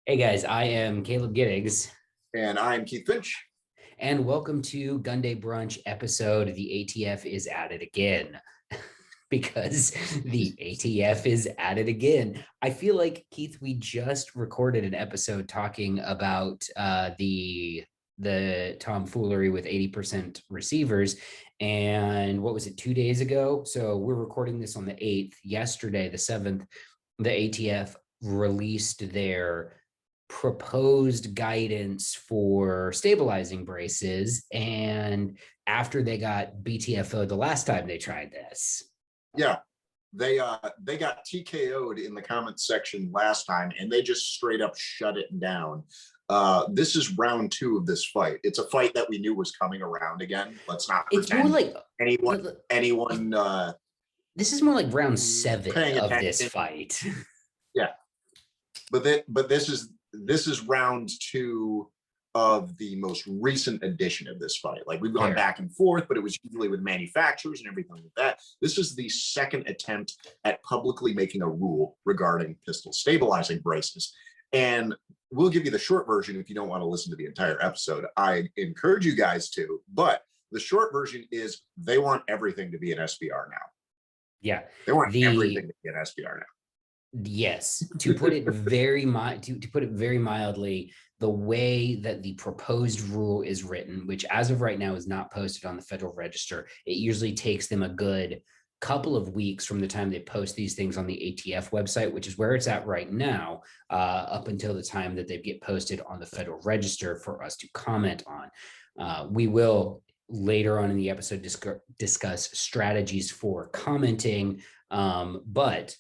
Hey guys, I am Caleb Giddings, And I'm Keith Finch. and welcome to Gunday Brunch episode. The ATF is at it again because the ATF is at it again. I feel like, Keith, we just recorded an episode talking about the tomfoolery with 80% receivers. And what was it, 2 days ago? So we're recording this on the 8th. Yesterday, the 7th, the ATF released their proposed guidance for stabilizing braces, and after they got BTFO'd the last time they tried this. Yeah, they got TKO'd in the comments section last time, and they just straight up shut it down. This is round two of this fight. It's a fight that we knew was coming around again. Let's not It's more pretend like anyone this is more like round 7 paying of this attention. fight. Yeah, but this is round two of the most recent edition of this fight. Like, we've gone back and forth, but it was usually with manufacturers and everything like that. This is the second attempt at publicly making a rule regarding pistol stabilizing braces. And we'll give you the short version if you don't want to listen to the entire episode. I encourage you guys to, but the short version is they want everything to be an SBR now. Yeah. They want everything to be an SBR now. Yes, to put it very mildly, the way that the proposed rule is written, which as of right now is not posted on the Federal Register, it usually takes them a good couple of weeks from the time they post these things on the ATF website, which is where it's at right now, up until the time that they get posted on the Federal Register for us to comment on. We will later on in the episode discuss strategies for commenting, but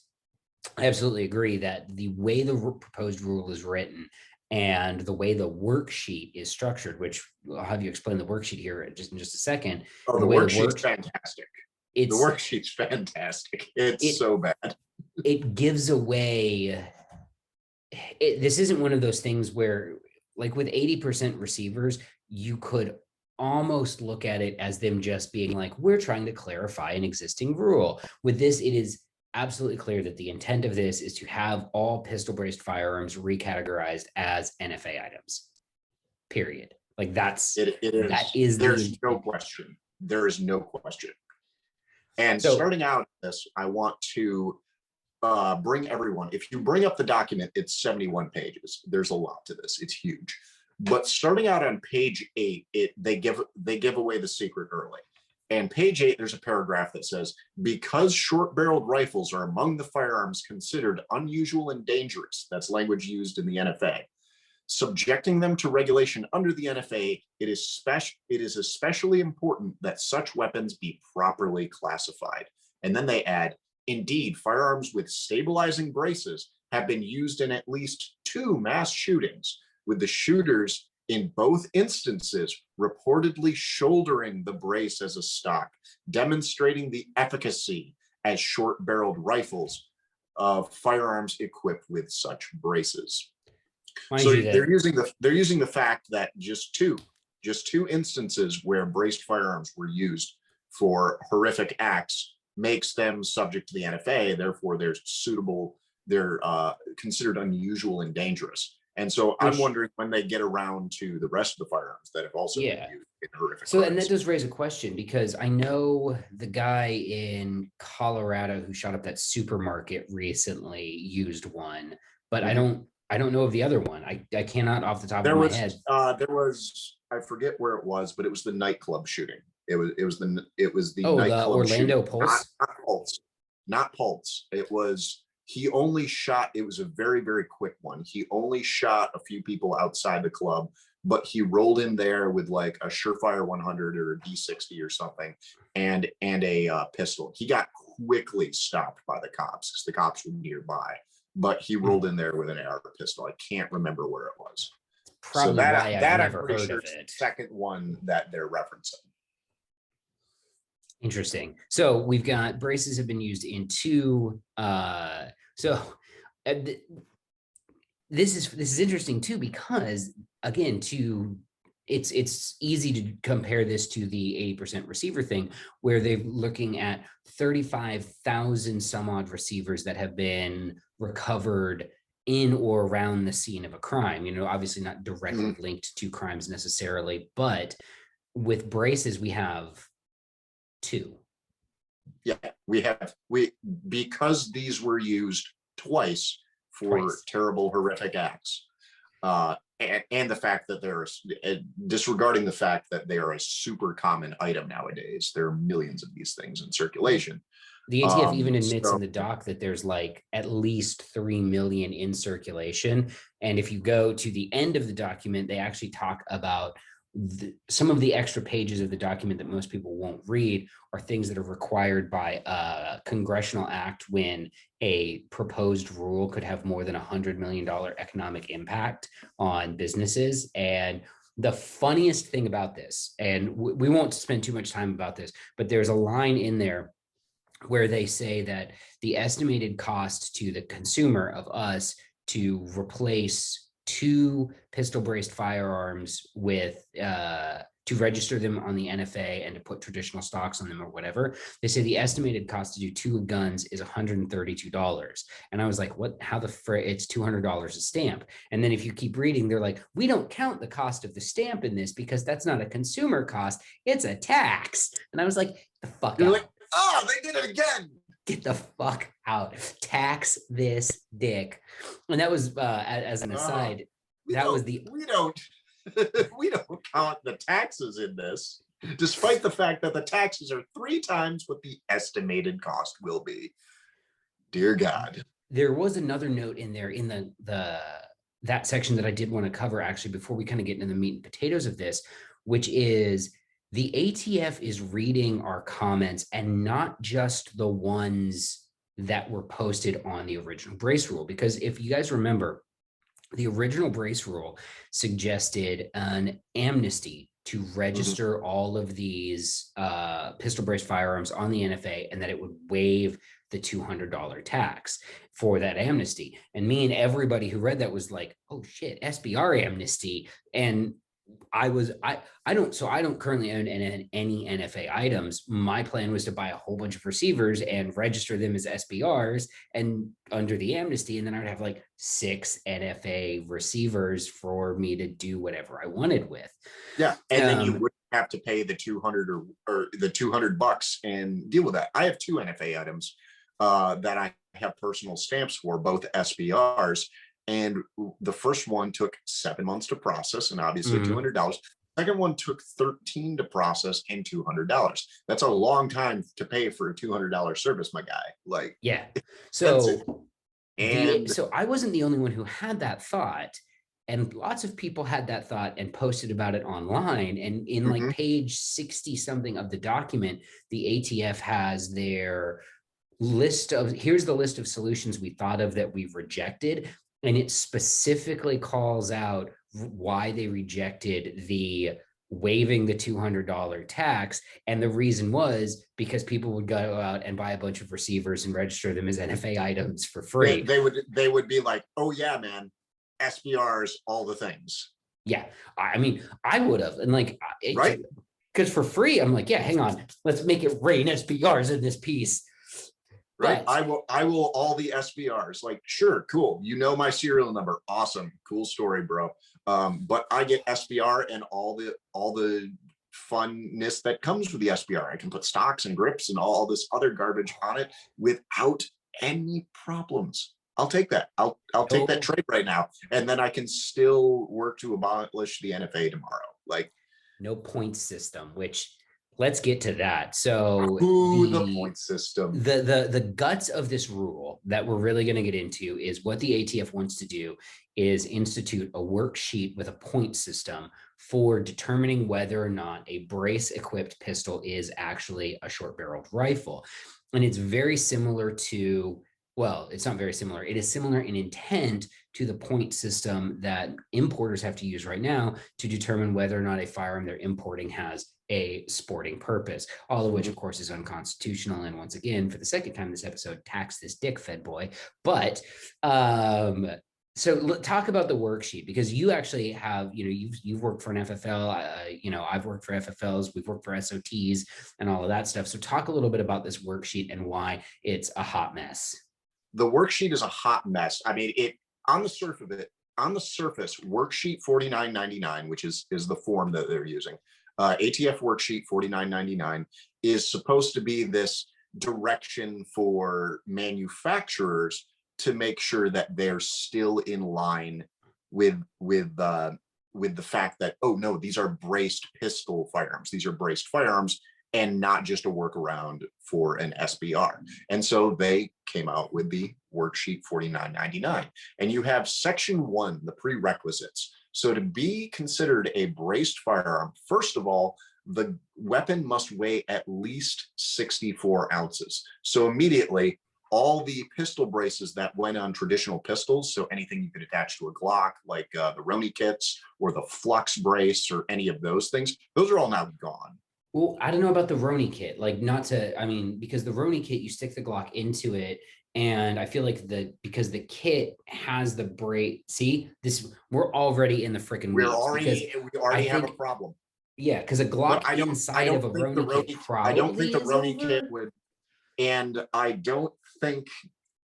I absolutely agree that the way the proposed rule is written and the way the worksheet is structured, which I'll have you explain the worksheet here in just a second. Oh, the worksheet's fantastic. The worksheet's fantastic. It's so bad. It gives away. This isn't one of those things where, like with 80% receivers, you could almost look at it as them just being like, we're trying to clarify an existing rule. With this, it is absolutely clear that the intent of this is to have all pistol braced firearms recategorized as NFA items. Period. Like that's it is. That is there's no question. There is no question. And so, starting out this, I want to bring everyone. If you bring up the document, it's 71 pages. There's a lot to this. It's huge. But starting out on page 8, they give away the secret early. And page 8, there's a paragraph that says, because short-barreled rifles are among the firearms considered unusual and dangerous, that's language used in the NFA, subjecting them to regulation under the NFA, it is especially important that such weapons be properly classified. And then they add, indeed, firearms with stabilizing braces have been used in at least 2 mass shootings, with the shooters in both instances reportedly shouldering the brace as a stock, demonstrating the efficacy as short-barreled rifles of firearms equipped with such braces. So they're using the fact that just two instances where braced firearms were used for horrific acts makes them subject to the NFA. Therefore, they're considered unusual and dangerous. And so I'm wondering when they get around to the rest of the firearms that have also been used in horrific crimes. And that does raise a question, because I know the guy in Colorado who shot up that supermarket recently used one, but I don't know of the other one. I cannot off the top of my head. There was, I forget where it was, but it was the nightclub shooting. It was the nightclub the Orlando shooting. Pulse? Not Pulse. It was. He only shot, it was a very, very quick one. He only shot a few people outside the club, but he rolled in there with like a Surefire 100 or a D60 or something and a pistol. He got quickly stopped by the cops because the cops were nearby, but he rolled in there with an AR pistol. I can't remember where it was. Probably so that I've never I'm pretty heard sure of it. The second one that they're referencing. Interesting. So we've got braces have been used in 2. This is interesting too, because again, it's easy to compare this to the 80% receiver thing, where they're looking at 35,000 some odd receivers that have been recovered in or around the scene of a crime, obviously not directly Mhm. linked to crimes necessarily, but with braces, we have two. Yeah, because these were used twice for Twice. terrible, horrific acts. And the fact that disregarding the fact that they are a super common item nowadays. There are millions of these things in circulation. The ATF even admits in So the doc that there's like at least 3 million in circulation. And if you go to the end of the document, they actually talk about some of the extra pages of the document that most people won't read are things that are required by a congressional act when a proposed rule could have more than $100 million economic impact on businesses. And the funniest thing about this, and we won't spend too much time about this, but there's a line in there where they say that the estimated cost to the consumer of us to replace two pistol braced firearms with to register them on the NFA and to put traditional stocks on them or whatever, they say the estimated cost to do two guns is $132. And I was like, what? How the frick? It's $200 a stamp. And then if you keep reading, they're like, we don't count the cost of the stamp in this because that's not a consumer cost, it's a tax. And I was like, the fuck you're out. like, oh, they did it again. Get the fuck out. Tax this dick. And that was as an aside, that was the we don't we don't count the taxes in this, despite the fact that the taxes are 3 times what the estimated cost will be. Dear God. There was another note in there in the that section that I did want to cover actually before we kind of get into the meat and potatoes of this, which is the ATF is reading our comments and not just the ones that were posted on the original brace rule. Because if you guys remember, the original brace rule suggested an amnesty to register all of these pistol brace firearms on the NFA and that it would waive the $200 tax for that amnesty. And me and everybody who read that was like, oh shit, SBR amnesty. And I don't currently own any NFA items. My plan was to buy a whole bunch of receivers and register them as SBRs and under the amnesty, and then I'd have like 6 NFA receivers for me to do whatever I wanted with. Yeah, and then you wouldn't have to pay the 200 or the $200 and deal with that. I have 2 NFA items that I have personal stamps for, both SBRs. And the first one took 7 months to process and obviously $200. Second one took 13 to process and $200. That's a long time to pay for a $200 service, my guy. Like, yeah. So I wasn't the only one who had that thought. And lots of people had that thought and posted about it online. And in like page 60 something of the document, the ATF has their list of, here's the list of solutions we thought of that we've rejected. And it specifically calls out why they rejected the waiving the $200 tax. And the reason was because people would go out and buy a bunch of receivers and register them as NFA items for free. They would be like, oh yeah, man, SBRs, all the things. Yeah. I mean, I would have. And like, right? Because for free, I'm like, yeah, hang on, let's make it rain SBRs in this piece. Right. I will all the SBRs. Like, sure, cool. You know my serial number. Awesome. Cool story, bro. But I get SBR and all the funness that comes with the SBR. I can put stocks and grips and all this other garbage on it without any problems. I'll take that. I'll take that trade right now. And then I can still work to abolish the NFA tomorrow. Like, no point system, which let's get to that. So the point system. The guts of this rule that we're really going to get into is what the ATF wants to do is institute a worksheet with a point system for determining whether or not a brace equipped pistol is actually a short barreled rifle. And it's very similar to, well, it's not very similar. It is similar in intent to the point system that importers have to use right now to determine whether or not a firearm they're importing has a sporting purpose, all of which of course is unconstitutional. And once again, for the second time this episode, tax this dick fed boy. But so talk about the worksheet, because you actually have, you've worked for an FFL, I've worked for FFLs, we've worked for SOTs and all of that stuff. So talk a little bit about this worksheet and why it's a hot mess. The worksheet is a hot mess. I mean, on the surface of it, on the surface, worksheet 4999, which is the form that they're using, ATF worksheet 4999 is supposed to be this direction for manufacturers to make sure that they're still in line with the fact that, oh no, these are braced pistol firearms. These are braced firearms and not just a workaround for an SBR. And so they came out with the worksheet 4999. And you have section 1, the prerequisites. So to be considered a braced firearm, first of all, the weapon must weigh at least 64 ounces. So immediately, all the pistol braces that went on traditional pistols, so anything you could attach to a Glock, like the Roni kits or the Flux brace or any of those things, those are all now gone. Well, I don't know about the Roni kit, like because the Roni kit, you stick the Glock into it. And I feel like because the kit has the brace, see, we're already in the freaking weeds. We already have a problem. Yeah, because a Glock inside of a Roni kit probably I don't think the Roni kit would, and I don't think,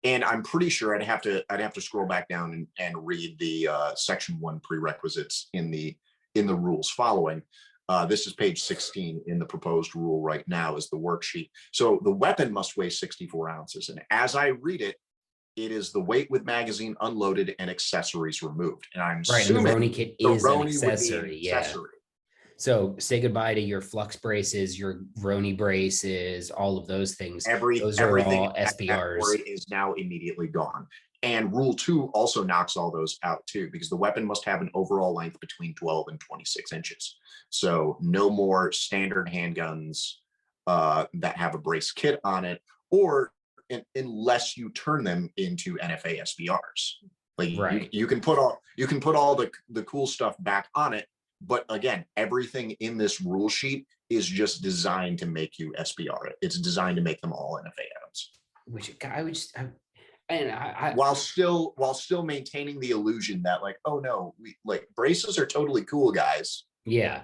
and I'm pretty sure I'd have to scroll back down and read the section 1 prerequisites in the rules following. This is page 16 in the proposed rule right now is the worksheet. So the weapon must weigh 64 ounces. And as I read it, it is the weight with magazine unloaded and accessories removed. And I'm assuming the Roni kit is an accessory. Yeah. So say goodbye to your Flux braces, your Roni braces, all of those things. Those are all SBRs. Is now immediately gone. And rule 2 also knocks all those out too, because the weapon must have an overall length between 12 and 26 inches. So no more standard handguns that have a brace kit on it, or unless you turn them into NFA SBRs. Like right. you can put all the cool stuff back on it, but again, everything in this rule sheet is just designed to make you SBR it. It's designed to make them all NFA items. Which I would just. While still maintaining the illusion that like, oh no, braces are totally cool, guys. Yeah.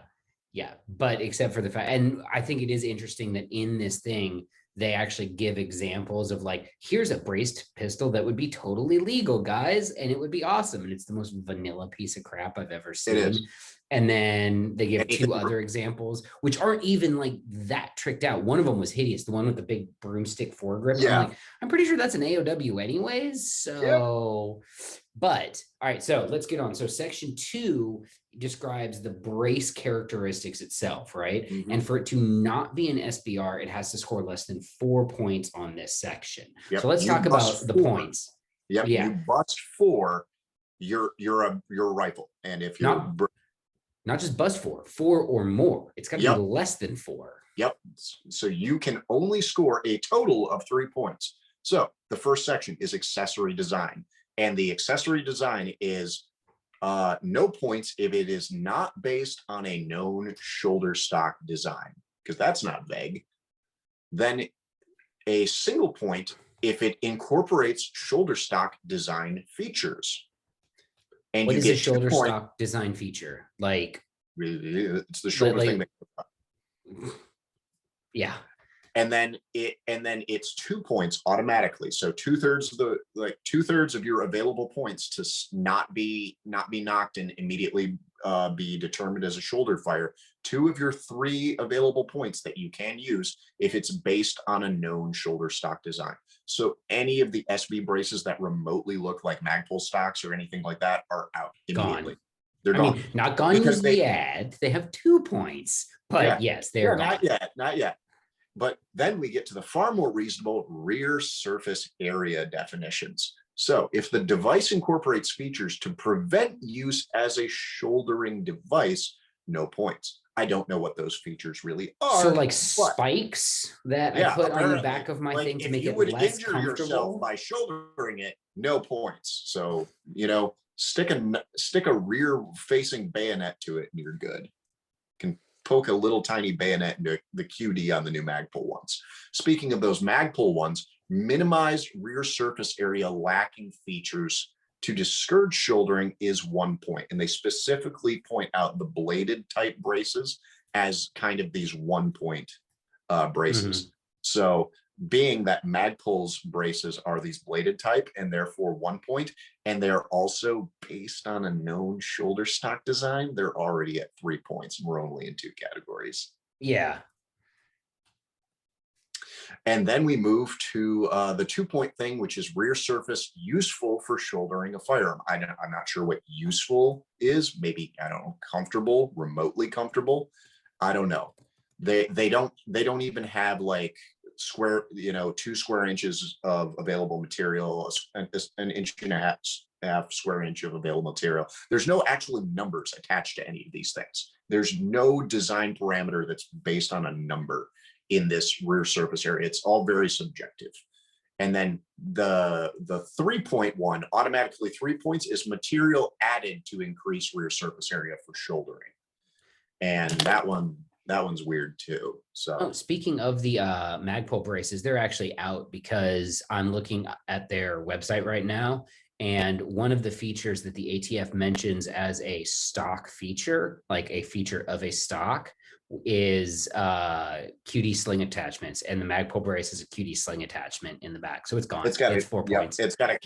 But except for the fact, and I think it is interesting that in this thing, they actually give examples of like, here's a braced pistol that would be totally legal, guys. And it would be awesome. And it's the most vanilla piece of crap I've ever seen. It is. And then they give 2 other examples, which aren't even like that tricked out. One of them was hideous, the one with the big broomstick foregrip. Yeah. I'm pretty sure that's an AOW anyways. So, But all right, so let's get on. So section 2 describes the brace characteristics itself, right? Mm-hmm. And for it to not be an SBR, it has to score less than 4 points on this section. Yep. So let's talk about the points. Yep. Yeah. You bust 4, you're a rifle. And if you're not just bust 4 or more. It's got to be less than 4. Yep. So you can only score a total of 3 points. So the first section is accessory design. And the accessory design is no points if it is not based on a known shoulder stock design, because that's not vague. Then a single point if it incorporates shoulder stock design features. And what is a shoulder stock design feature? Like it's the shoulder thing that yeah. And then it's 2 points automatically. So 2/3 of your available points to not be knocked and immediately be determined as a shoulder fire. 2 of your 3 available points that you can use if it's based on a known shoulder stock design. So any of the SB braces that remotely look like Magpul stocks or anything like that are out immediately. Gone. They're gone. Not gone because they add. They have 2 points, but yes, they're gone. Not yet. But then we get to the far more reasonable rear surface area definitions. So if the device incorporates features to prevent use as a shouldering device, no points. I don't know what those features really are. So like spikes that I put on the back of my thing to make it less comfortable. Yourself by shouldering it, no points. So, stick a rear facing bayonet to it and you're good. Can poke a little tiny bayonet into the QD on the new Magpul ones. Speaking of those Magpul ones, minimize rear surface area lacking features to discourage shouldering is 1 point. And they specifically point out the bladed type braces as kind of these 1 point braces. Mm-hmm. So being that Magpul's braces are these bladed type and therefore 1 point, and they're also based on a known shoulder stock design, they're already at 3 points. And we're only in 2 categories. Yeah. And then we move to the 2-point thing, which is rear surface useful for shouldering a firearm. I'm not sure what useful is. Maybe, I don't know, comfortable, remotely comfortable. I don't know. They don't even have like square, 2 square inches of available material, an inch and a half square inch of available material. There's no actual numbers attached to any of these things. There's no design parameter that's based on a number in this rear surface area. It's all very subjective. And then the 3-point one, automatically 3 points, is material added to increase rear surface area for shouldering. And that one's weird too. So speaking of the Magpul braces, they're actually out because I'm looking at their website right now. And one of the features that the ATF mentions as a stock feature, like a feature of a stock, is QD sling attachments, and the Magpul brace is a QD sling attachment in the back, so it's gone. It's 4 points. It's got a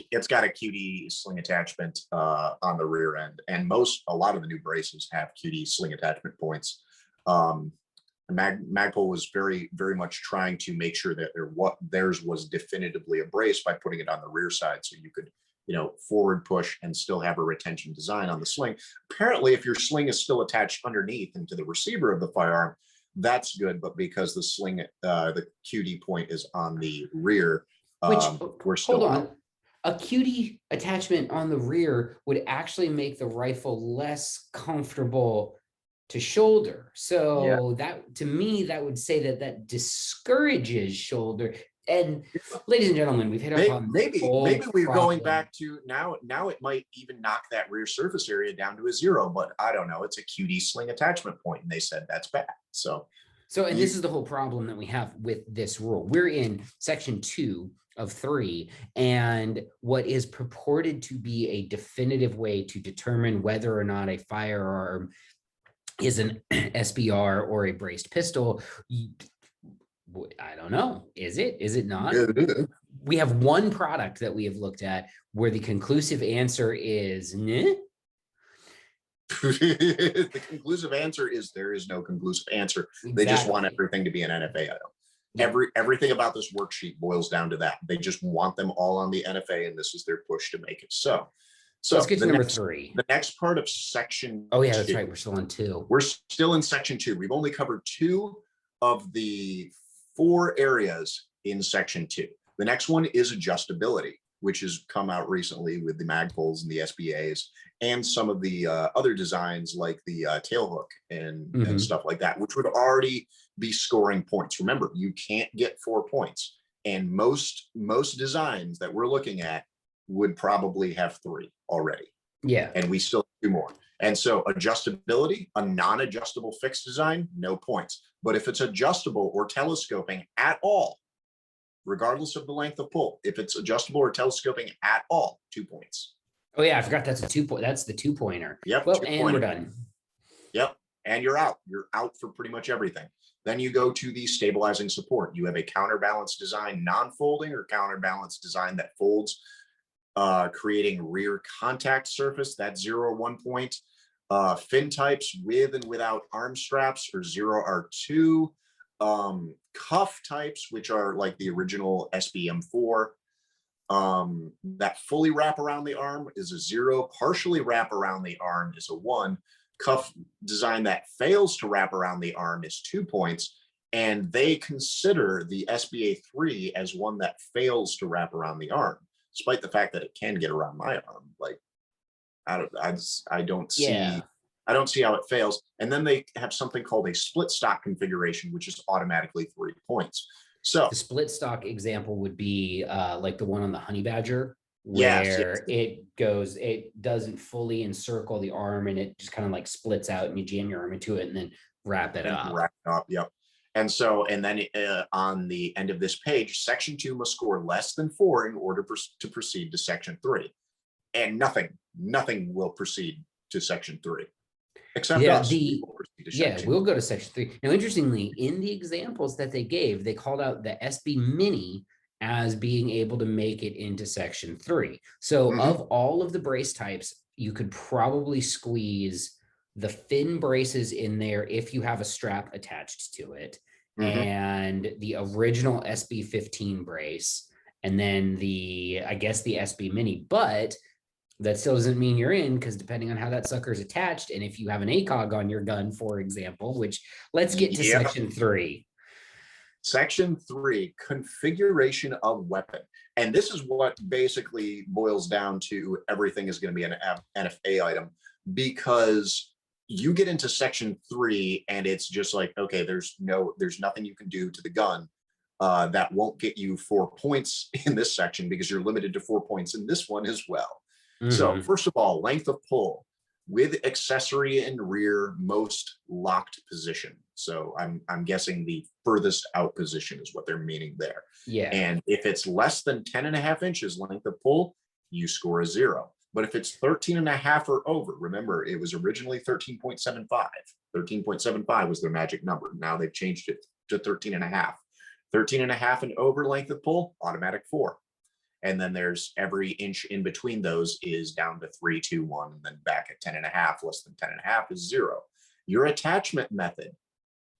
QD sling attachment on the rear end, and a lot of the new braces have QD sling attachment points. Magpul was very, very much trying to make sure that theirs was definitively a brace by putting it on the rear side, so you could forward push and still have a retention design on the sling. Apparently, if your sling is still attached underneath into the receiver of the firearm, that's good. But because the sling, the QD point is on the rear, we're still hold on. A QD attachment on the rear would actually make the rifle less comfortable to shoulder. So that, to me, that would say that discourages shoulder. And ladies and gentlemen, we've hit up on maybe we're going back to now it might even knock that rear surface area down to a 0, but I don't know. It's a QD sling attachment point, and they said that's bad. So and this is the whole problem that we have with this rule. We're in section 2 of 3, and what is purported to be a definitive way to determine whether or not a firearm is an SBR or a braced pistol. I don't know. Is it not? We have one product that we have looked at where the conclusive answer is nah. The conclusive answer is there is no conclusive answer. Exactly. They just want everything to be an NFA item. Yeah. Everything about this worksheet boils down to that. They just want them all on the NFA, and this is their push to make it so. So let's get to number 3. The next part of section. Oh yeah, that's right. We're still on 2. We're still in section 2. We've only covered 2 of the 4 areas in section 2. The next one is adjustability, which has come out recently with the Magpuls and the SBAs and some of the other designs like the tail hook and stuff like that, which would already be scoring points. Remember, you can't get 4 points, and most designs that we're looking at would probably have 3 already. Yeah, and we still do more. And so adjustability, a non-adjustable fixed design, no points. But if it's adjustable or telescoping at all, regardless of the length of pull, if it's adjustable or telescoping at all, 2 points. Oh yeah, I forgot that's a 2-point. That's the 2-pointer. Yep. Well, and we're done. Yep. And you're out. You're out for pretty much everything. Then you go to the stabilizing support. You have a counterbalance design non-folding or counterbalance design that folds, creating rear contact surface, that's 0 or 1 point. Fin types with and without arm straps are 0 or 2. Cuff types, which are like the original SBM4, that fully wrap around the arm is a 0. Partially wrap around the arm is a 1. Cuff design that fails to wrap around the arm is 2 points. And they consider the SBA3 as one that fails to wrap around the arm, despite the fact that it can get around my arm. Like, I don't see how it fails. And then they have something called a split stock configuration, which is automatically 3 points. So the split stock example would be like the one on the Honey Badger, where it doesn't fully encircle the arm, and it just kind of like splits out, and you jam your arm into it and then wrap it up. Yep. And then on the end of this page, section 2 must score less than 4 in order to proceed to section 3. And nothing will proceed to section 3. Except Yeah, us. We will proceed to section we'll go to section 3. Now, interestingly, in the examples that they gave, they called out the SB Mini as being able to make it into section 3. So of all of the brace types, you could probably squeeze the fin braces in there if you have a strap attached to it, and the original SB 15 brace, and then I guess the SB Mini. But that still doesn't mean you're in, because depending on how that sucker is attached, and if you have an ACOG on your gun, for example, which let's get to section 3. Section 3, configuration of weapon. And this is what basically boils down to everything is going to be an NFA item, because you get into section 3 and it's just like, okay, there's nothing you can do to the gun that won't get you 4 points in this section, because you're limited to 4 points in this one as well. So first of all, length of pull with accessory in rear most locked position. So I'm guessing the furthest out position is what they're meaning there. Yeah. And if it's less than 10.5 inches length of pull, you score a 0. But if it's 13.5 or over, remember it was originally 13.75. 13.75 was their magic number. Now they've changed it to 13.5. 13.5 and over length of pull, automatic 4. And then there's every inch in between those is down to 3, 2, 1, and then back at 10.5, less than 10.5 is 0. Your attachment method,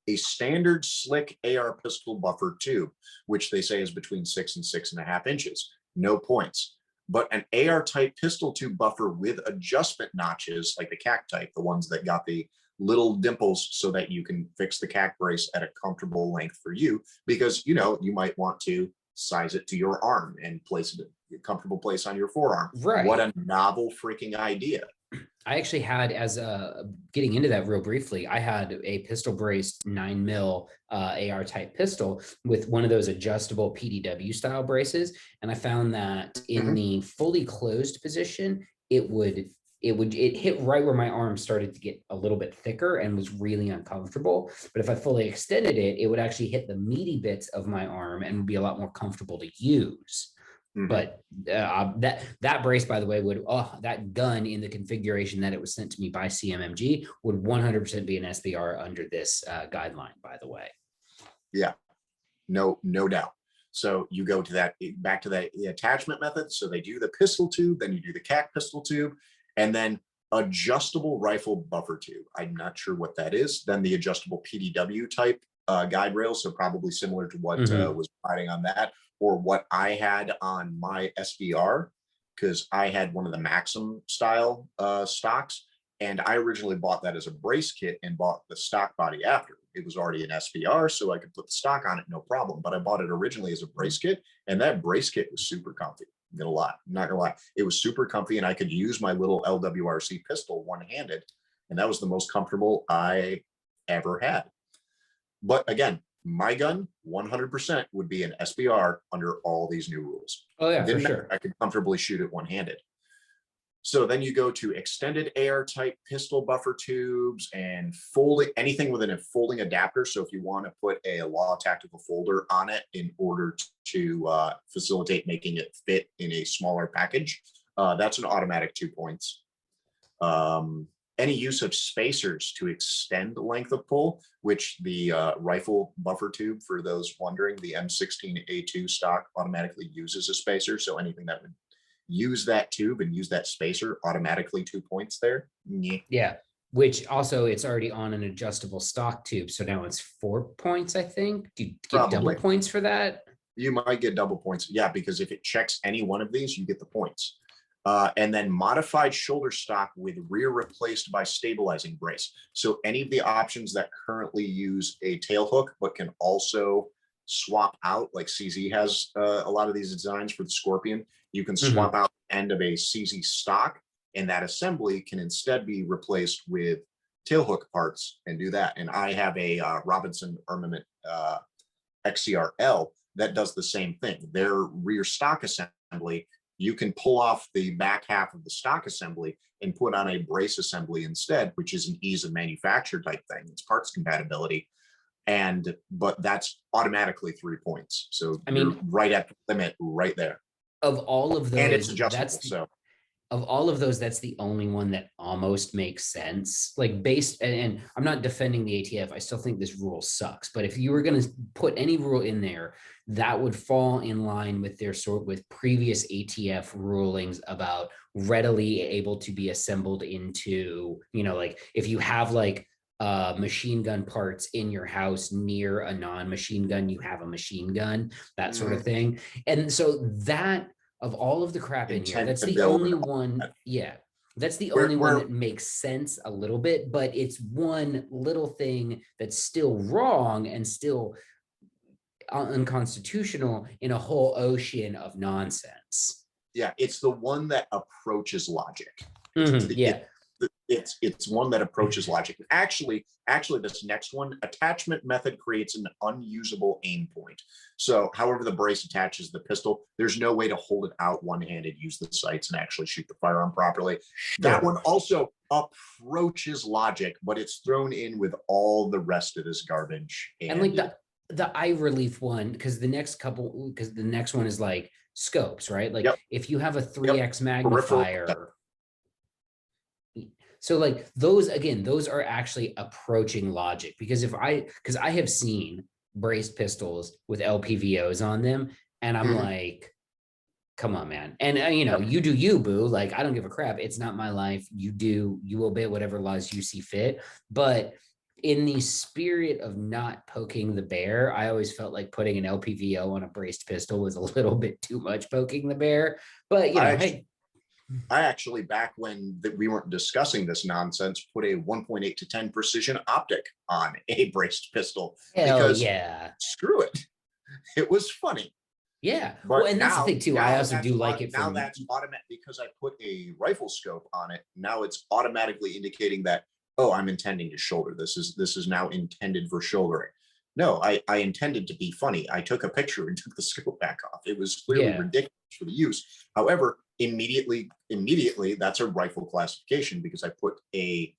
a standard slick AR pistol buffer tube, which they say is between 6 and 6.5 inches, no points. But an AR type pistol tube buffer with adjustment notches, like the CAC type, the ones that got the little dimples so that you can fix the CAC brace at a comfortable length for you, because you might want to size it to your arm and place it in a comfortable place on your forearm. Right. What a novel freaking idea. I actually had, getting into that real briefly, I had a pistol braced 9mm AR type pistol with one of those adjustable PDW style braces. And I found that in the fully closed position, it hit right where my arm started to get a little bit thicker and was really uncomfortable. But if I fully extended it, it would actually hit the meaty bits of my arm and would be a lot more comfortable to use. But that brace, by the way, that gun in the configuration that it was sent to me by CMMG would 100% be an SBR under this guideline, by the way. Yeah, no doubt. So you go to that, back to the attachment method. So they do the pistol tube, then you do the CAC pistol tube, and then adjustable rifle buffer tube. I'm not sure what that is. Then the adjustable PDW type guide rail. So probably similar to what was riding on that, or what I had on my SBR, because I had one of the Maxim style stocks. And I originally bought that as a brace kit and bought the stock body after. It was already an SBR, so I could put the stock on it, no problem. But I bought it originally as a brace kit, and that brace kit was super comfy. I'm not gonna lie. It was super comfy, and I could use my little LWRC pistol one-handed, and that was the most comfortable I ever had. But again, my gun 100% would be an SBR under all these new rules. Oh yeah, for sure. I could comfortably shoot it one-handed. So then you go to extended AR type pistol buffer tubes and anything with a folding adapter. So if you want to put a law tactical folder on it in order to facilitate making it fit in a smaller package, that's an automatic 2 points. Any use of spacers to extend the length of pull, which the rifle buffer tube, for those wondering, the M16A2 stock automatically uses a spacer. So anything that would use that tube and use that spacer, automatically 2 points there. Yeah, which also it's already on an adjustable stock tube. So now it's 4 points, I think. Do you get double points for that? You might get double points. Yeah, because if it checks any one of these, you get the points. And then modified shoulder stock with rear replaced by stabilizing brace. So any of the options that currently use a tail hook, but can also swap out, like CZ has a lot of these designs for the Scorpion, you can swap out the end of a CZ stock, and that assembly can instead be replaced with tail hook parts and do that. And I have a Robinson Armament XCRL that does the same thing. Their rear stock assembly, you can pull off the back half of the stock assembly and put on a brace assembly instead, which is an ease of manufacture type thing. It's parts compatibility. But that's automatically 3 points. So I mean, you're right at the limit right there. Of all of those, and it's adjustable. of all of those, that's the only one that almost makes sense. Like based, and I'm not defending the ATF. I still think this rule sucks. But if you were going to put any rule in there, that would fall in line with their sort with previous ATF rulings about readily able to be assembled into, like if you have like machine gun parts in your house near a non-machine gun, you have a machine gun, that sort of thing. And so that, of all of the crap in here, that's the only one. Yeah, that's the only one that makes sense a little bit, but it's one little thing that's still wrong and still unconstitutional in a whole ocean of nonsense. Yeah, it's the one that approaches logic. Yeah. It's one that approaches logic. Actually, this next one, attachment method creates an unusable aim point. So however the brace attaches the pistol, there's no way to hold it out one-handed, use the sights, and actually shoot the firearm properly. Sure. That one also approaches logic, but it's thrown in with all the rest of this garbage. And like the eye relief one, because the next one is like scopes, right? Like if you have a 3x magnifier. So like those are actually approaching logic, because because I have seen braced pistols with LPVOs on them, and I'm like, come on, man. And you do you, boo. Like, I don't give a crap. It's not my life. You obey whatever laws you see fit. But in the spirit of not poking the bear, I always felt like putting an LPVO on a braced pistol was a little bit too much poking the bear. But hey. I actually, back when we weren't discussing this nonsense, put a 1.8 to 10 precision optic on a braced pistol. Because screw it. It was funny. Yeah. But and that's the thing too. I also do like it. Now that's automatic, because I put a rifle scope on it. Now it's automatically indicating that, oh, I'm intending to shoulder. This is now intended for shouldering. No, I intended to be funny. I took a picture and took the scope back off. It was clearly ridiculous for the use. However, immediately that's a rifle classification, because I put a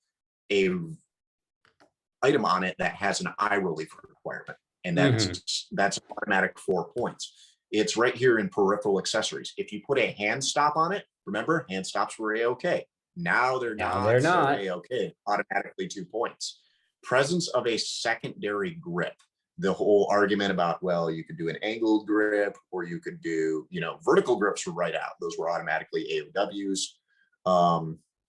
item on it that has an eye relief requirement, and that's automatic 4 points. It's right here in peripheral accessories. If you put a hand stop on it, remember, hand stops were a-okay. Now they're not. A-okay. Automatically 2 points. Presence of a secondary grip. The whole argument about, well, you could do an angled grip, or you could do, vertical grips were right out. Those were automatically AOWs,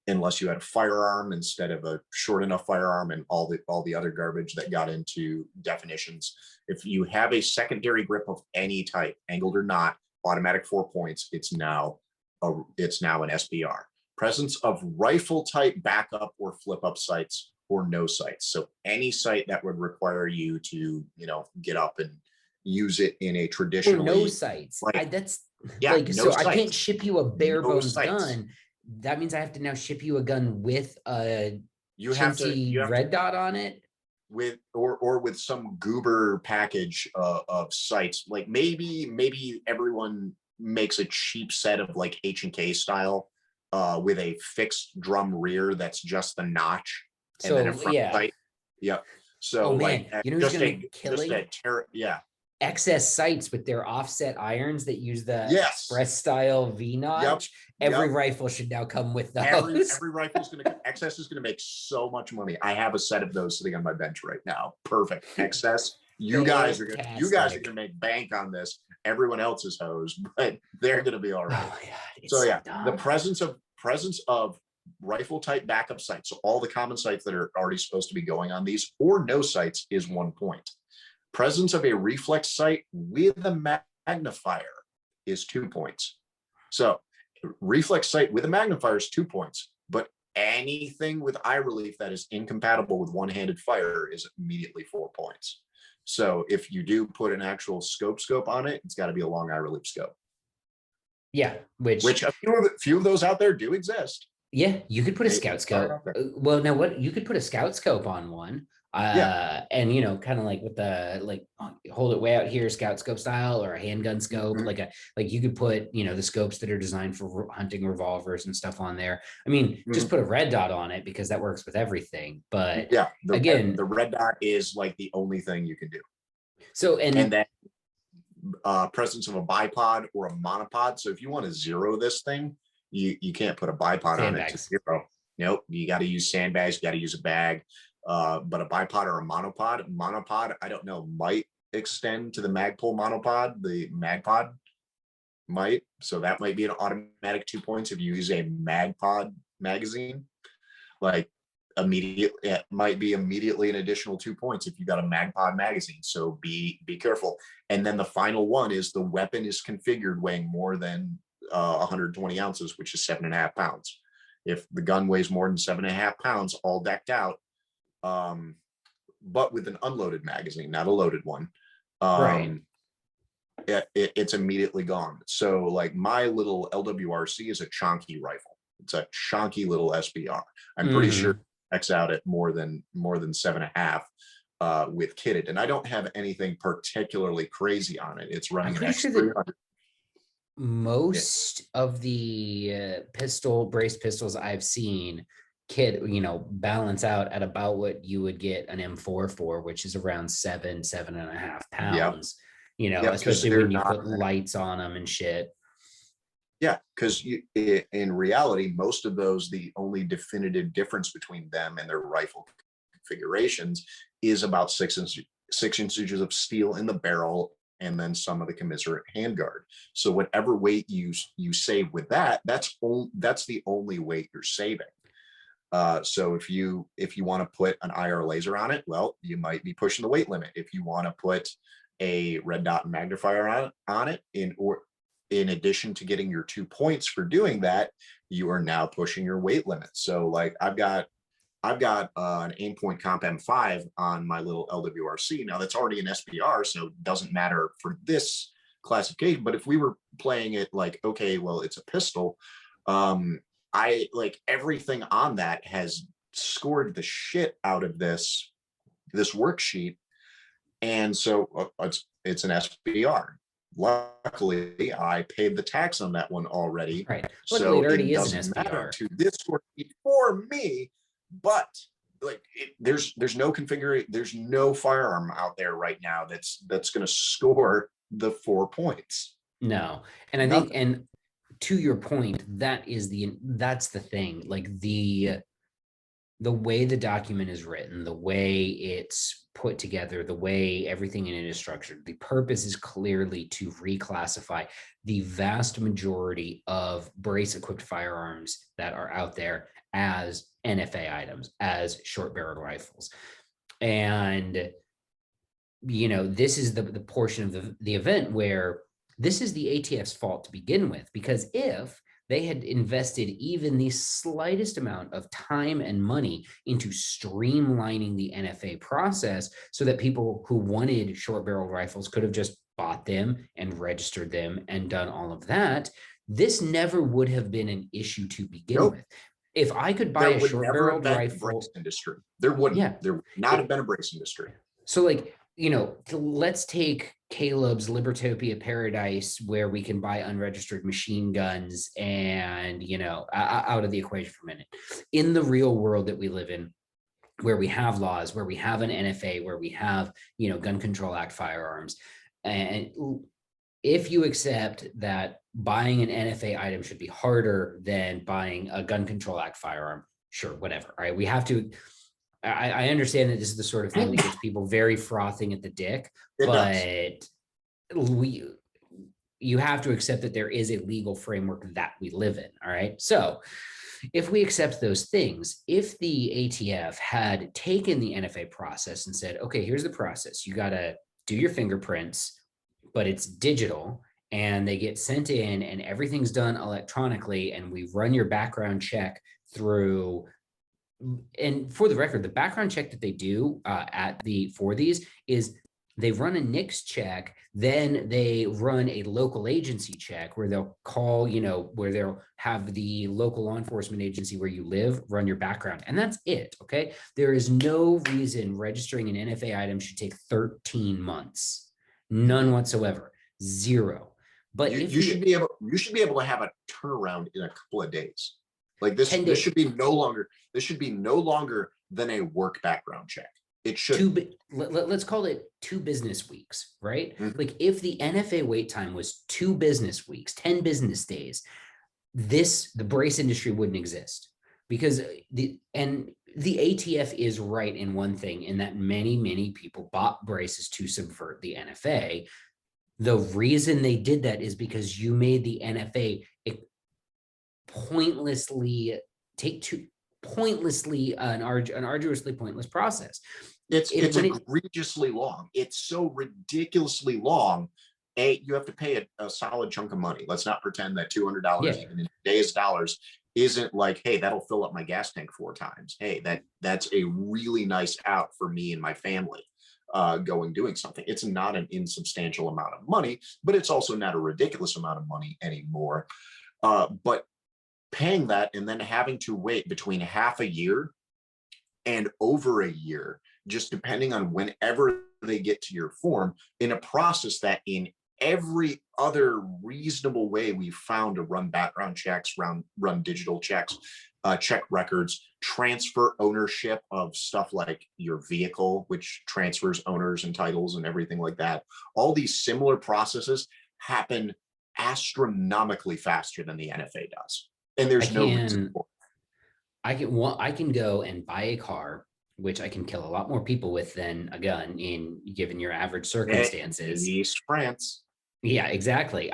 unless you had a firearm instead of a short enough firearm, and all the other garbage that got into definitions. If you have a secondary grip of any type, angled or not, automatic 4 points. It's now an SBR. Presence of rifle type backup or flip up sights, or no sights. So any sight that would require you to, get up and use it in a traditional. No sights. So I can't ship you a bare bones gun. That means I have to now ship you a gun with a red dot on it, with or with some goober package of sights. Like maybe everyone makes a cheap set of like H&K style with a fixed drum rear that's just the notch. And then a front sight. Yep. So who's gonna be killing? XS sights with their offset irons that use the express style V notch. Every rifle should now come with those. Every rifle's XS is gonna make so much money. I have a set of those sitting on my bench right now. Perfect. XS. You guys are gonna make bank on this. Everyone else is hosed, but they're gonna be all right. So the presence of rifle type backup sights, so all the common sights that are already supposed to be going on these, or no sights, is 1 point. Presence of a reflex sight with a magnifier is 2 points. So reflex sight with a magnifier is 2 points, but anything with eye relief that is incompatible with one-handed fire is immediately 4 points. So if you do put an actual scope on it, it's got to be a long eye relief scope. Yeah, which a few of those out there do exist. Yeah, you could put a scout scope. Well, now you could put a scout scope on one. And kind of like with the hold it way out here, scout scope style, or a handgun scope, like you could put the scopes that are designed for hunting revolvers and stuff on there. I mean, just put a red dot on it, because that works with everything. But the red dot is like the only thing you can do. So and then presence of a bipod or a monopod. So if you want to zero this thing, You can't put a bipod on it to Sandbags. 0. Nope, you got to use sandbags, you got to use a bag. But a bipod or a monopod, I don't know, might extend to the Magpul monopod, the Magpod might. So that might be an automatic 2 points if you use a Magpod magazine. Like immediately, it might be immediately an additional 2 points if you got a Magpod magazine. So be careful. And then the final one is the weapon is configured weighing more than 120 ounces, which is 7.5 pounds. If the gun weighs more than 7.5 pounds, all decked out, but with an unloaded magazine, not a loaded one, Right. it's immediately gone. So like my little LWRC is a chonky rifle. It's a chonky little SBR. I'm pretty sure it checks out at more than 7.5 with kitted, and I don't have anything particularly crazy on it. It's running an Sure that X300. most of the brace pistols I've seen balance out at about what you would get an M4 for, which is around 7.5 pounds, especially when you put lights on them and shit. Yeah, because in reality, most of those, the only definitive difference between them and their rifle configurations is about 6 inches of steel in the barrel, and then some of the commiserate handguard. So whatever weight you save with that, that's the only weight you're saving. So if you want to put an IR laser on it, well, you might be pushing the weight limit. If you want to put a red dot magnifier on it, in addition to getting your 2 points for doing that, you are now pushing your weight limit. So like I've got an Aimpoint Comp M5 on my little LWRC. Now that's already an SBR, so it doesn't matter for this classification. But if we were playing it like, okay, well, it's a pistol, I like everything on that has scored the shit out of this worksheet, and so it's an SBR. Luckily, I paid the tax on that one already, right? So it already it is an doesn't SBR matter to this worksheet for me. But like, there's no configuration, there's no firearm out there right now that's going to score the 4 points. No, and I think, and to your point, that's the thing. Like the way the document is written, the way it's put together, the way everything in it is structured, the purpose is clearly to reclassify the vast majority of brace equipped firearms that are out there as NFA items, as short barreled rifles. And this is the portion of the event where this is the ATF's fault to begin with, because if they had invested even the slightest amount of time and money into streamlining the NFA process so that people who wanted short barrel rifles could have just bought them and registered them and done all of that, this never would have been an issue to begin with. If I could buy a short barreled rifle, industry, there would not have been a brace industry. So like, let's take Caleb's Libertopia Paradise, where we can buy unregistered machine guns and, out of the equation for a minute. In the real world that we live in, where we have laws, where we have an NFA, where we have, Gun Control Act firearms. And if you accept that buying an NFA item should be harder than buying a Gun Control Act firearm, sure, whatever. All right. We have to. I understand that this is the sort of thing that gets people very frothing at the dick, but you have to accept that there is a legal framework that we live in. All right. So if we accept those things, if the ATF had taken the NFA process and said, okay, here's the process, you got to do your fingerprints, but it's digital, and they get sent in and everything's done electronically, and we run your background check through. And for the record, the background check that they do for these is they run a NICS check, then they run a local agency check where they'll call, where they'll have the local law enforcement agency where you live run your background. And that's it. Okay. There is no reason registering an NFA item should take 13 months. None whatsoever. Zero. But you should be able to have a turnaround in a couple of days. Like this should be no longer than a work background check. It should. Let's call it 2 business weeks, right? Like if the NFA wait time was 2 business weeks, 10 business days, the brace industry wouldn't exist, because the ATF is right in one thing, in that many people bought braces to subvert the NFA. The reason they did that is because you made the NFA an arduously pointless process. It's egregiously long. It's so ridiculously long. You have to pay a solid chunk of money. Let's not pretend that $200 even in today's dollars isn't like, hey, that'll fill up my gas tank 4 times. Hey, that's a really nice out for me and my family doing something. It's not an insubstantial amount of money, but it's also not a ridiculous amount of money anymore. But paying that and then having to wait between half a year and over a year, just depending on whenever they get to your form, in a process that in every other reasonable way we've found to run background checks, run digital checks, check records, transfer ownership of stuff like your vehicle, which transfers owners and titles and everything like that. All these similar processes happen astronomically faster than the NFA does. And there's no reason for it. I can go and buy a car, which I can kill a lot more people with than a gun given your average circumstances. East France. Yeah, exactly.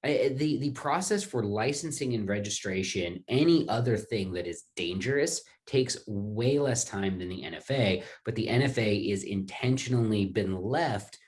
The process for licensing and registration, any other thing that is dangerous, takes way less time than the NFA, but the NFA is intentionally been left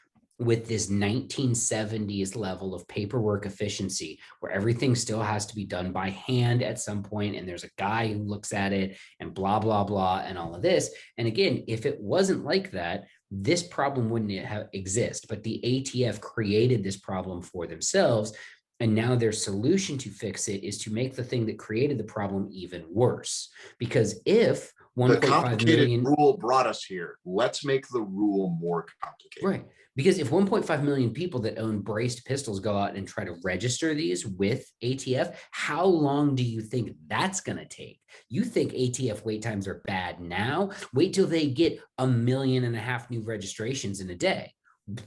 with this 1970s level of paperwork efficiency, where everything still has to be done by hand at some point, and there's a guy who looks at it and blah, blah, blah, and all of this. And again, if it wasn't like that, this problem wouldn't exist. But the ATF created this problem for themselves, and now their solution to fix it is to make the thing that created the problem even worse. Because if 1.5 million rule brought us here, let's make the rule more complicated. Right. Because if 1.5 million people that own braced pistols go out and try to register these with ATF, how long do you think that's going to take? You think ATF wait times are bad now? Wait till they get 1.5 million new registrations in a day. What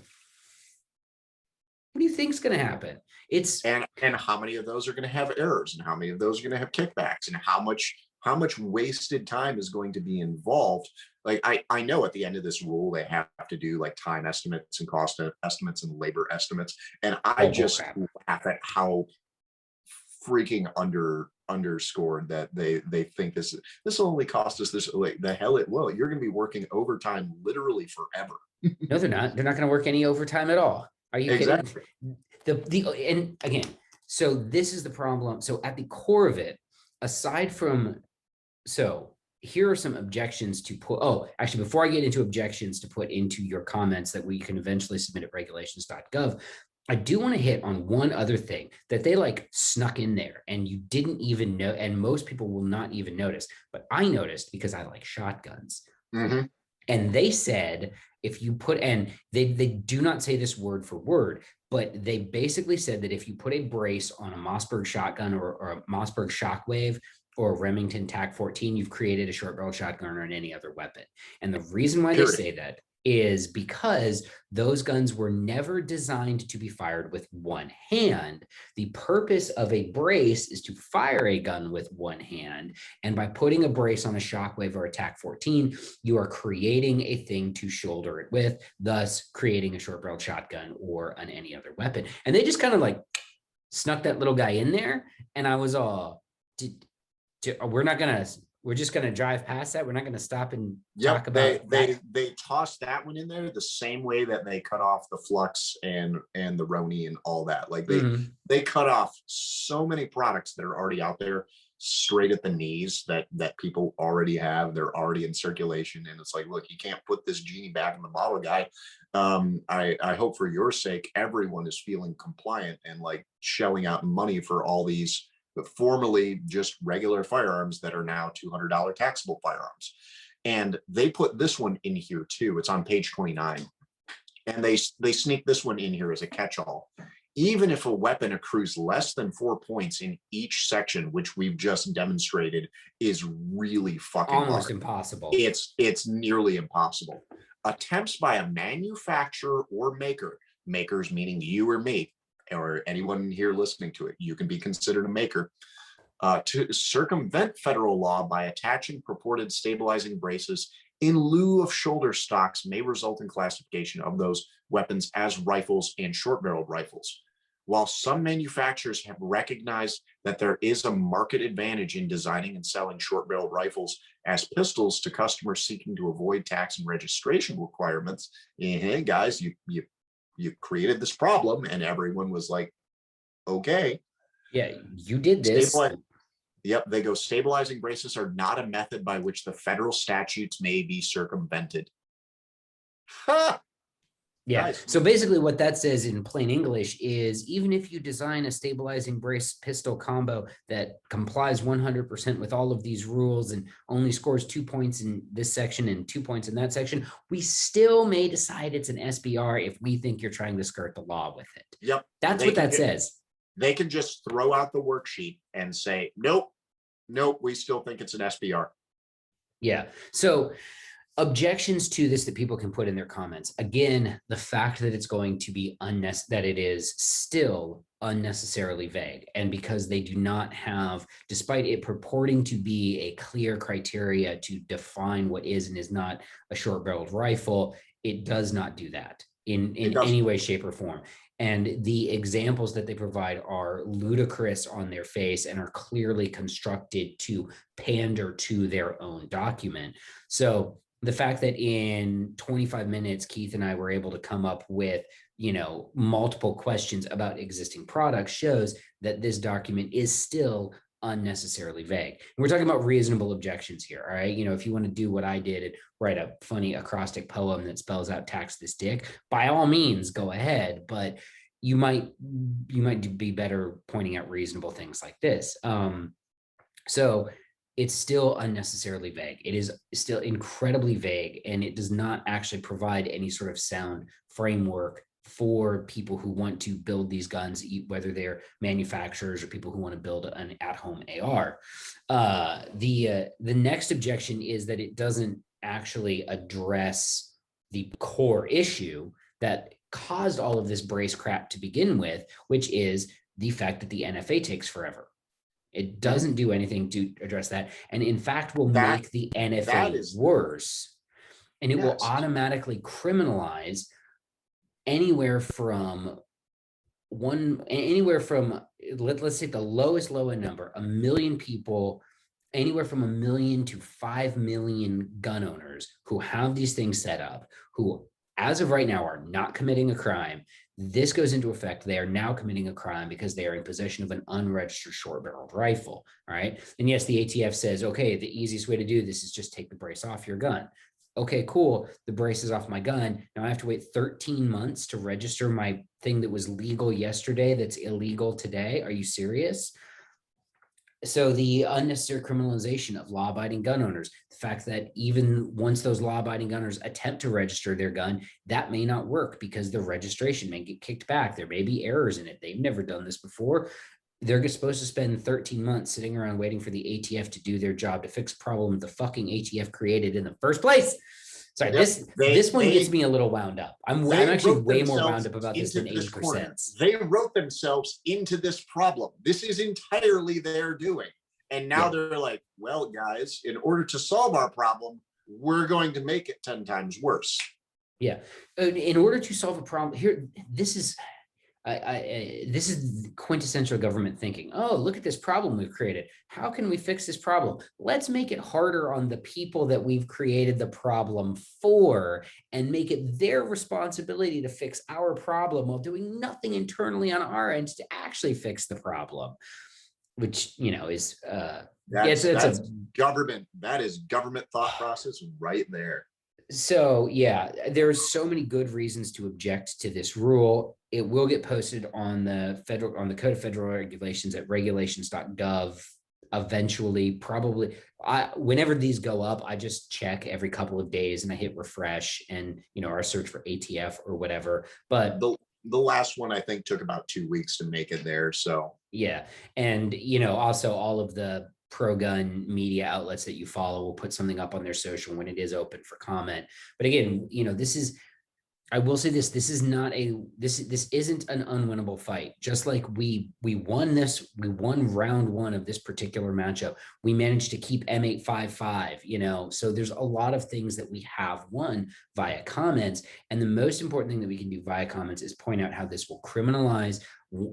do you think is going to happen? And how many of those are going to have errors, and how many of those are going to have kickbacks, and how much wasted time is going to be involved. Like I know at the end of this rule, they have to do like time estimates and cost estimates and labor estimates. And I just laugh at how freaking underscored that they think this will only cost us this. Like, the hell it will. You're going to be working overtime literally forever. No, they're not. They're not going to work any overtime at all. Are you exactly kidding? And again, so this is the problem. So at the core of it, aside from, so here are some objections to put, actually, before I get into objections to put into your comments that we can eventually submit at Regulations.gov, I do want to hit on one other thing that they like snuck in there and you didn't even know, and most people will not even notice, but I noticed because I like shotguns. Mm-hmm. And they said, if you put, and they do not say this word for word, but they basically said that if you put a brace on a Mossberg shotgun or a Mossberg Shockwave or a Remington TAC-14, you've created a short barrel shotgun or any other weapon. And the reason why they say that is because those guns were never designed to be fired with one hand. The purpose of a brace is to fire a gun with one hand. And by putting a brace on a Shockwave or a TAC-14, you are creating a thing to shoulder it with, thus creating a short barreled shotgun or any other weapon. And they just kind of like snuck that little guy in there. And I was all, we're just going to drive past that. We're not going to stop and talk about they tossed that one in there the same way that they cut off the Flux and the Roni and all that. Like they cut off so many products that are already out there straight at the knees that people already have. They're already in circulation. And it's like, look, you can't put this genie back in the bottle, guy. I hope for your sake, everyone is feeling compliant and like shelling out money for all these but formerly just regular firearms that are now $200 taxable firearms. And they put this one in here too. It's on page 29. And they sneak this one in here as a catch-all. Even if a weapon accrues less than 4 points in each section, which we've just demonstrated is really fucking almost hard. Impossible. It's nearly impossible. Attempts by a manufacturer or maker, makers meaning you or me, or anyone here listening to it, you can be considered a maker, to circumvent federal law by attaching purported stabilizing braces in lieu of shoulder stocks may result in classification of those weapons as rifles and short-barreled rifles. While some manufacturers have recognized that there is a market advantage in designing and selling short-barreled rifles as pistols to customers seeking to avoid tax and registration requirements, hey guys, you created this problem, and everyone was like, okay. Yeah, you did this. Yep, they go, stabilizing braces are not a method by which the federal statutes may be circumvented. Ha! Yeah. Nice. So basically what that says in plain English is even if you design a stabilizing brace pistol combo that complies 100% with all of these rules and only scores 2 points in this section and 2 points in that section, we still may decide it's an SBR if we think you're trying to skirt the law with it. Yep. That's what that says. They can just throw out the worksheet and say, nope, we still think it's an SBR. Yeah. So objections to this that people can put in their comments. Again, the fact that it's going to be that it is still unnecessarily vague. And because they do not have, despite it purporting to be a clear criteria to define what is and is not a short-barreled rifle, it does not do that in any way, shape, or form. And the examples that they provide are ludicrous on their face and are clearly constructed to pander to their own document. So the fact that in 25 minutes, Keith and I were able to come up with, multiple questions about existing products shows that this document is still unnecessarily vague. And we're talking about reasonable objections here. All right. If you want to do what I did and write a funny acrostic poem that spells out tax this dick, by all means, go ahead. But you might be better pointing out reasonable things like this. So it's still unnecessarily vague. It is still incredibly vague, and it does not actually provide any sort of sound framework for people who want to build these guns, whether they're manufacturers or people who want to build an at-home AR. The next objection is that it doesn't actually address the core issue that caused all of this brace crap to begin with, which is the fact that the NFA takes forever. It doesn't do anything to address that, and in fact will make the NFA worse, and it will automatically criminalize anywhere from let's take the lowest low end number, 1 million people, anywhere from 1 million to 5 million gun owners who have these things set up, who as of right now are not committing a crime. This goes into effect. They are now committing a crime because they are in possession of an unregistered short-barreled rifle. All right. And yes, the ATF says, okay, the easiest way to do this is just take the brace off your gun. Okay, cool. The brace is off my gun. Now I have to wait 13 months to register my thing that was legal yesterday that's illegal today. Are you serious? So the unnecessary criminalization of law-abiding gun owners, the fact that even once those law-abiding gun owners attempt to register their gun, that may not work because the registration may get kicked back. There may be errors in it. They've never done this before. They're supposed to spend 13 months sitting around waiting for the ATF to do their job to fix a problem the fucking ATF created in the first place. Sorry, this one gets me a little wound up. I'm actually way more wound up about this than 80%. They wrote themselves into this problem. This is entirely their doing. And now they're like, well, guys, in order to solve our problem, we're going to make it 10 times worse. Yeah. In order to solve a problem here, this is quintessential government thinking. Oh, look at this problem we've created. How can we fix this problem? Let's make it harder on the people that we've created the problem for and make it their responsibility to fix our problem while doing nothing internally on our end to actually fix the problem, which, is that's government. That is government thought process right there. So yeah, there's so many good reasons to object to this rule. It will get posted on the Code of Federal Regulations at Regulations.gov eventually. Probably whenever these go up, I just check every couple of days and I hit refresh and our search for ATF or whatever. But the last one I think took about 2 weeks to make it there. So yeah, and also all of the pro-gun media outlets that you follow will put something up on their social when it is open for comment. But again, this is I will say this: this is not this isn't an unwinnable fight. Just like we won round one of this particular matchup. We managed to keep M855. So there's a lot of things that we have won via comments, and the most important thing that we can do via comments is point out how this will criminalize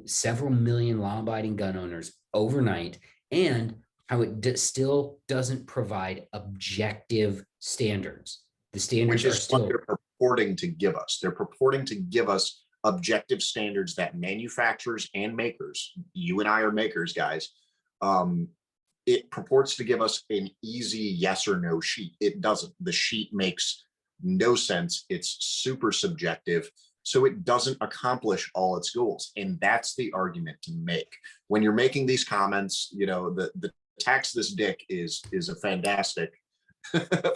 several million law-abiding gun owners overnight, and how it still doesn't provide objective standards. The standards which are is what still they're purporting to give us. They're purporting to give us objective standards that manufacturers and makers, you and I are makers, guys, it purports to give us an easy yes or no sheet. It doesn't. The sheet makes no sense. It's super subjective. So it doesn't accomplish all its goals. And that's the argument to make. When you're making these comments, the tax this dick is a fantastic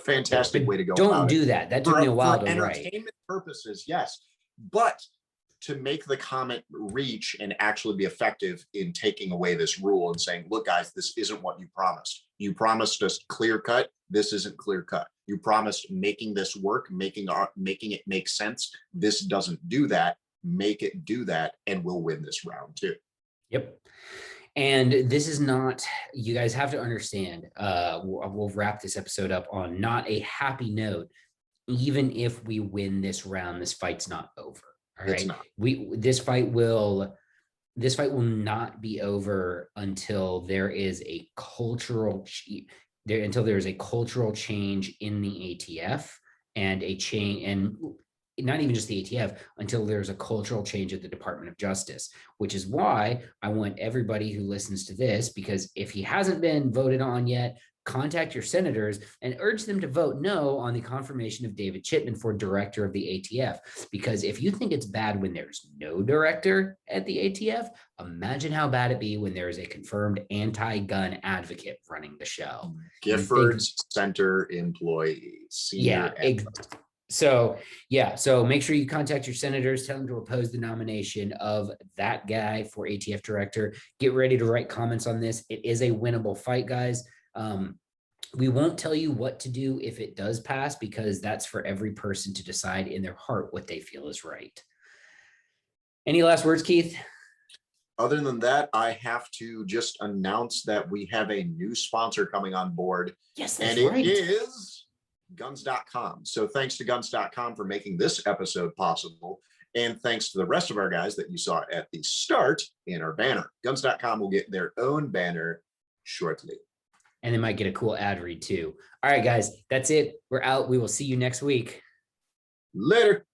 fantastic way to go don't about do it. that. That took me a while for to write. Entertainment purposes, yes. But to make the comment reach and actually be effective in taking away this rule and saying, look, guys, this isn't what you promised. You promised us clear cut. This isn't clear cut. You promised making this work, making it make sense. This doesn't do that. Make it do that, and we'll win this round too. Yep. And this is not, you guys have to understand, we'll wrap this episode up on not a happy note. Even if we win this round, this fight's not over. All right. It's not. This fight will not be over until there is a cultural until there is a cultural change in the ATF, and a change, and not even just the ATF, until there's a cultural change at the Department of Justice, which is why I want everybody who listens to this, because if he hasn't been voted on yet, contact your senators and urge them to vote no on the confirmation of David Chipman for director of the ATF. Because if you think it's bad when there's no director at the ATF, imagine how bad it'd be when there is a confirmed anti-gun advocate running the show. Gifford's center employee. Yeah. So make sure you contact your senators, tell them to oppose the nomination of that guy for ATF director. Get ready to write comments on this. It is a winnable fight, guys. We won't tell you what to do if it does pass, because that's for every person to decide in their heart what they feel is right. Any last words, Keith? Other than that, I have to just announce that we have a new sponsor coming on board. Yes, that's right. It is Guns.com. So thanks to Guns.com for making this episode possible. And thanks to the rest of our guys that you saw at the start in our banner. Guns.com will get their own banner shortly. And they might get a cool ad read too. All right, guys, that's it. We're out. We will see you next week. Later.